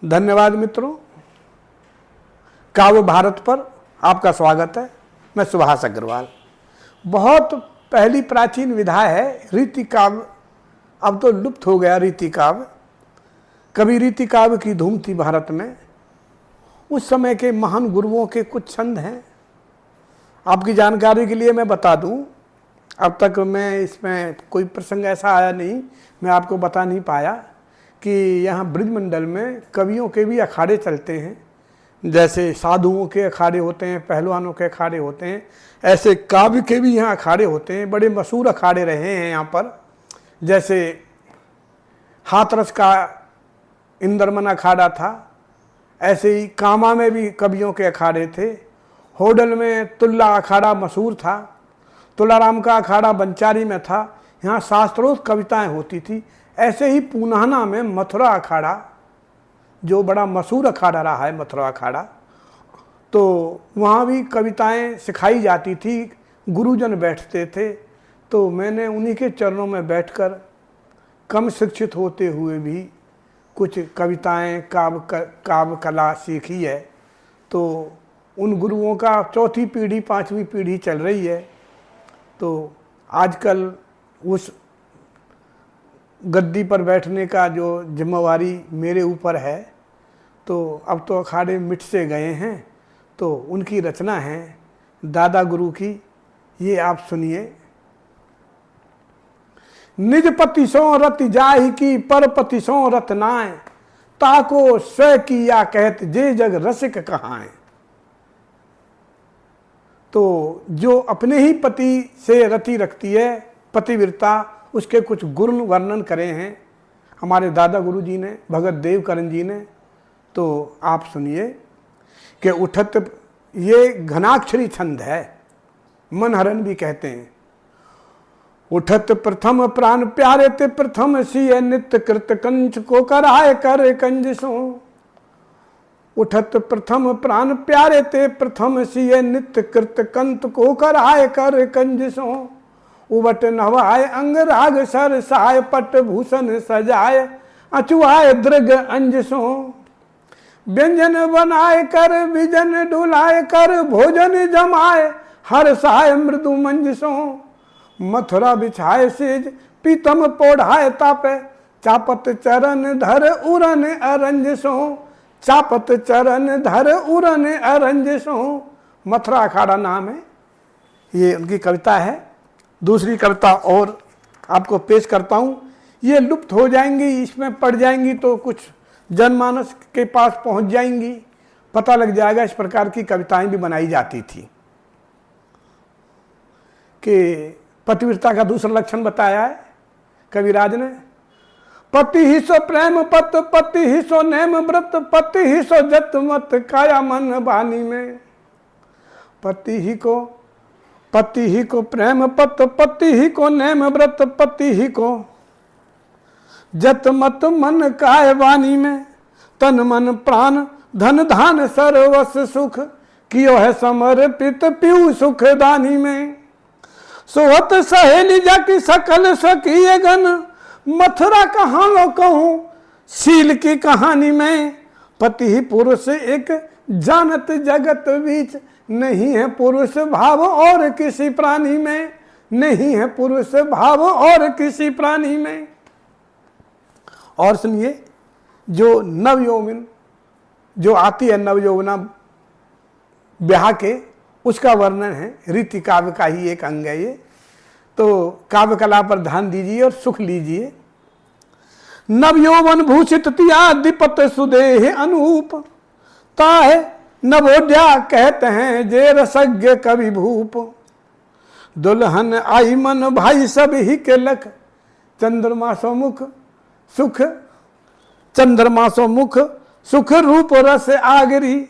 धन्यवाद मित्रों, काव्य भारत पर आपका स्वागत है। मैं सुभाष अग्रवाल। बहुत पहली प्राचीन विधा है रीति काव्य, अब तो लुप्त हो गया रीति काव्य। कभी रीति काव्य की धूम थी भारत में। उस समय के महान गुरुओं के कुछ छंद हैं, आपकी जानकारी के लिए मैं बता दूं। अब तक मैं इसमें कोई प्रसंग ऐसा आया नहीं, मैं आपको बता नहीं पाया कि यहाँ ब्रजमंडल में कवियों के भी अखाड़े चलते हैं। जैसे साधुओं के अखाड़े होते हैं, पहलवानों के अखाड़े होते हैं, ऐसे काव्य के भी यहाँ अखाड़े होते हैं। बड़े मशहूर अखाड़े रहे हैं यहाँ पर। जैसे हाथरस का इंद्रमन अखाड़ा था, ऐसे ही कामा में भी कवियों के अखाड़े थे। होडल में तुल्ला अखाड़ा मशहूर था। तुलाराम का अखाड़ा बंचारी में था, यहाँ शास्त्रोक्त कविताएं होती थी। ऐसे ही पूनाना में मथुरा अखाड़ा, जो बड़ा मशहूर अखाड़ा रहा है मथुरा अखाड़ा, तो वहाँ भी कविताएं सिखाई जाती थी। गुरुजन बैठते थे, तो मैंने उन्हीं के चरणों में बैठकर कम शिक्षित होते हुए भी कुछ कविताएं काव्य कला सीखी है। तो उन गुरुओं का चौथी पीढ़ी पांचवी पीढ़ी चल रही है। तो आजकल उस गद्दी पर बैठने का जो जिम्मेवारी मेरे ऊपर है, तो अब तो अखाड़े मिट से गए हैं। तो उनकी रचना है दादा गुरु की, ये आप सुनिए। निज पति सो रत जाहि की, पर पति सो रत नाय, ताको स्व किया कहत जे जग रसिक कहाएं। तो जो अपने ही पति से रति रखती है, पतिव्रता, उसके कुछ गुण वर्णन करे हैं हमारे दादा गुरु जी ने, भगत देवकरण जी ने। तो आप सुनिए कि उठत, ये घनाक्षरी छंद है, मनहरन भी कहते हैं। उठत प्रथम प्राण प्यारे ते प्रथम सिय, नित्य कृत कंच को कराय कर कंजसो। उठत प्रथम प्राण प्यारे ते प्रथम सिय, नित्य कृत कंत को कराय कर कंजसो। उबट नवाय अंग राग सर साय, पट भूषण सजाय अचुआय दृग अंजसो। व्यंजन बनाए कर विजन डुलाए कर, भोजन जमाए हर साय मृदु मंजसो। मथुरा बिछाए सेज पीतम पोढ़ाए तापे, चापत चरण धर उरन अरंजसो। चापत चरण धर उरन अरंजसो। मथुरा अखाड़ा नाम है, ये उनकी कविता है। दूसरी कविता और आपको पेश करता हूँ। ये लुप्त हो जाएंगी, इसमें पढ़ जाएंगी तो कुछ जनमानस के पास पहुँच जाएंगी, पता लग जाएगा। इस प्रकार की कविताएं भी बनाई जाती थी। कि पतिव्रता का दूसरा लक्षण बताया है कविराज ने। पति ही सो प्रेम पत, पति ही सो नेम व्रत, पति ही सो जत मत काया मन बानी में। पति ही को प्रेम पत, पति ही को नेम व्रत, पति ही को जत मत मन काय वाणी में। तन मन प्राण धन धान सर्वस सुख, कियो है समर्पित पीऊ सुख दानी में। सोहत सहेली जाकी सकल स्वकीय गण, मथुरा कहाँ लो कहूँ शील की कहानी में। पति ही पुरुष एक जानत जगत बीच, नहीं है पुरुष भाव और किसी प्राणी में। नहीं है पुरुष भाव और किसी प्राणी में। और सुनिए, जो नवयौवन जो आती है, नवयौवना ब्याह के, उसका वर्णन है। रीति काव्य का ही एक अंग है ये। तो काव्य कला पर ध्यान दीजिए और सुख लीजिए। नवयौवन भूषित तिया दिपत सुदेह अनूप, ताहे नवोड्या कहते हैं जे रसज्ञ कवि भूप। दुल्हन आई मन भाई सब ही के लख, चंद्रमा सो मुख सुख, चंद्रमा सो मुख सुख रूप रस आगरी।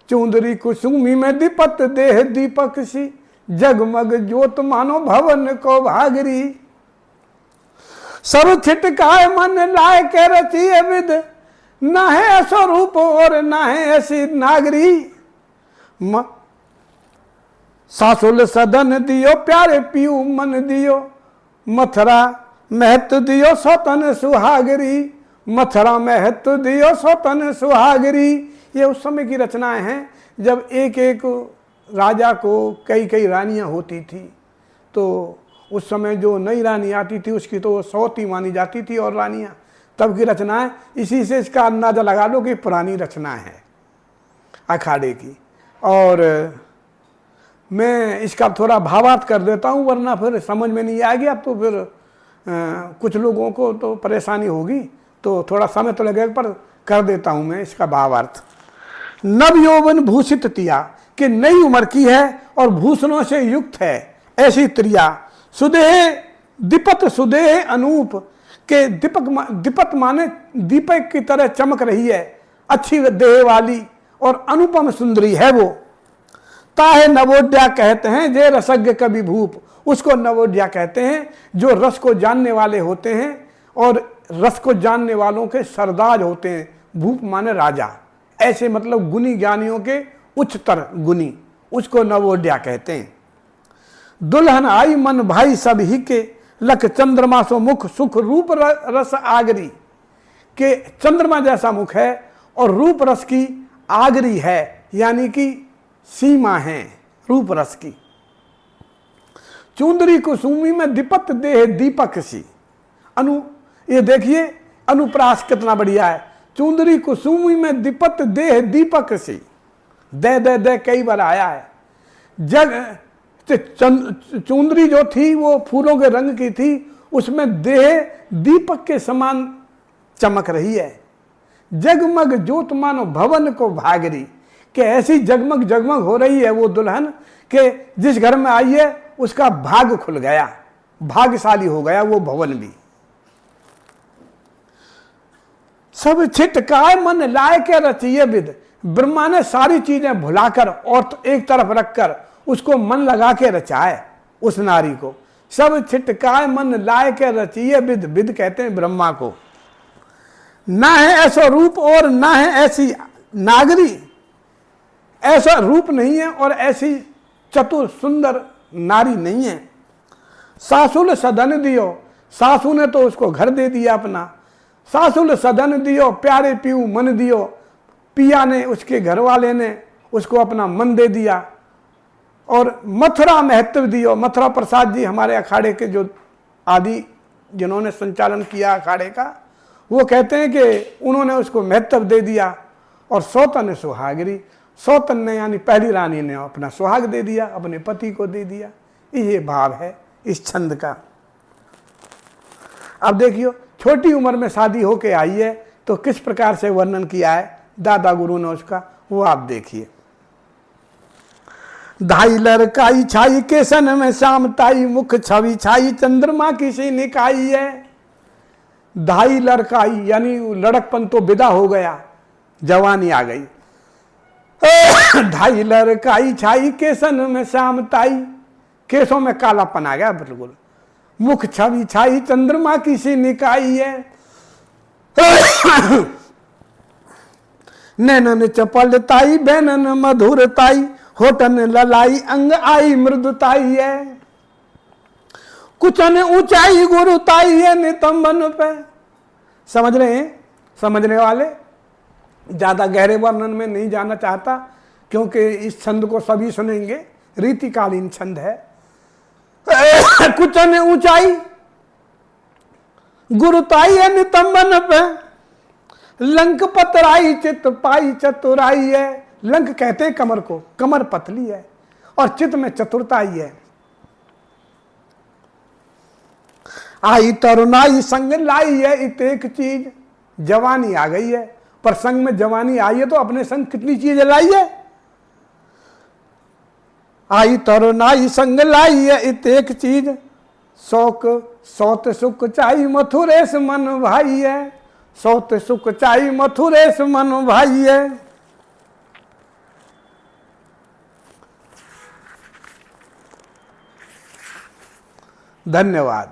चुंदरी कुसुमी में दीपत देह दीपक सी, जगमग ज्योत मानो भवन को भागरी। सब छिटकाए मन लाए के रचिए विद, ना है ऐसो रूप और ना है ऐसी नागरी। सासुल सदन दियो प्यारे पीऊ मन दियो, मथुरा महत दियो स्वतन सुहागरी। मथुरा में हित दियो स्वतन सुहागरी। ये उस समय की रचनाएं हैं जब एक एक राजा को कई कई रानियां होती थी, तो उस समय जो नई रानी आती थी उसकी तो सौती मानी जाती थी और रानियां, तब की रचनाएं। इसी से इसका अंदाजा लगा लो कि पुरानी रचना है अखाड़े की। और मैं इसका थोड़ा भावार्थ कर देता हूँ, वरना फिर समझ में नहीं आएगी। अब तो फिर कुछ लोगों को तो परेशानी होगी, तो थोड़ा समय तो लगेगा, पर कर देता हूँ मैं इसका भावार्थ। नव यौवन भूषित तिया, कि नई उम्र की है और भूषणों से युक्त है ऐसी त्रिया। सुदेह दीपत सुदेह अनूप, के दीपत माने दीपक की तरह चमक रही है, अच्छी देह वाली और अनुपम सुंदरी है वो। ताहे नवोद्या कहते हैं जे रसज्ञ कवि भूप, उसको नवोद्या कहते हैं जो रस को जानने वाले होते हैं और रस को जानने वालों के सरदार होते हैं। भूप माने राजा, ऐसे मतलब गुणी ज्ञानियों के उच्चतर गुणी, उसको नवोद्या कहते हैं। दुल्हन आई मन भाई सब ही के, लख चंद्रमा सो मुख सुख रूप रस आगरी, के चंद्रमा जैसा मुख है और रूप रस की आगरी है, यानी कि सीमा है रूप रस की। चुंदरी कुसुमी में दीपत देह दीपक सी, ये देखिए अनुप्रास कितना बढ़िया है। चुंदरी कुसुमी में दीपत देह दीपक सी, दे कई बार आया है। जग चुंदरी जो थी वो फूलों के रंग की थी, उसमें देह दीपक के समान चमक रही है। जगमग ज्योत मानो भवन को भागरी, कि ऐसी जगमग जगमग हो रही है वो दुल्हन के जिस घर में आई है उसका भाग खुल गया, भाग्यशाली हो गया वो भवन भी। सब छिटकाए मन लाए के रचिए विद, ब्रह्मा ने सारी चीजें भुलाकर और तो एक तरफ रखकर उसको मन लगा के रचाए उस नारी को। सब छिटकाए मन लाए के रचिए विद, विद कहते हैं ब्रह्मा को। ना है ऐसा रूप और ना है ऐसी नागरी, ऐसा रूप नहीं है और ऐसी चतुर सुंदर नारी नहीं है। सासुल सदन दियो, सासू ने तो उसको घर दे दिया अपना। सासुल सदन दियो प्यारे पीऊ मन दियो, पिया ने उसके घर वाले ने उसको अपना मन दे दिया। और मथुरा महत्व दियो, मथुरा प्रसाद जी हमारे अखाड़े के जो आदि जिन्होंने संचालन किया अखाड़े का, वो कहते हैं कि उन्होंने उसको महत्व दे दिया। और सौतन सुहागरी, सौतन ने यानी पहली रानी ने अपना सुहाग दे दिया, अपने पति को दे दिया। ये भाव है इस छंद का। अब देखियो छोटी उम्र में शादी होके आई है तो किस प्रकार से वर्णन किया है दादा गुरु ने उसका, वो आप देखिए। धाई लड़काई छाई केसन में श्याम ताई, मुख छवि छाई चंद्रमा किसी निकाई है। धाई लड़काई यानी लड़कपन तो विदा हो गया, जवानी आ गई। धाई लड़काई छाई केसन में श्याम ताई, केसों में कालापन आ गया बिल्कुल। मुख छवि छाई चंद्रमा किसी निकाई है। नैनन चपलताई बैनन मधुरताई, होठन ललाई अंग आई मृदुताई है। कुचन ऊंचाई गुरुताई है नितंबन पे। समझ रहे हैं समझने वाले? ज्यादा गहरे वर्णन में नहीं जाना चाहता क्योंकि इस छंद को सभी सुनेंगे, रीतिकालीन छंद है। कुचन ऊंचाई गुरुताई है नितंबन पे, लंक पतराई चित पाई चतुराई है। लंक कहते हैं कमर को, कमर पतली है और चित में चतुरताई है। आई तरुणाई संग लाई है इत एक चीज, जवानी आ गई है पर संग में जवानी आई है तो अपने संग कितनी चीजें लाई है। आई तरुणाई संग लाई है इत एक चीज, शौक सौत सुख चाई मथुरेश मन भाई है। सौत सुख चाई मथुरेश मन भाई है। धन्यवाद।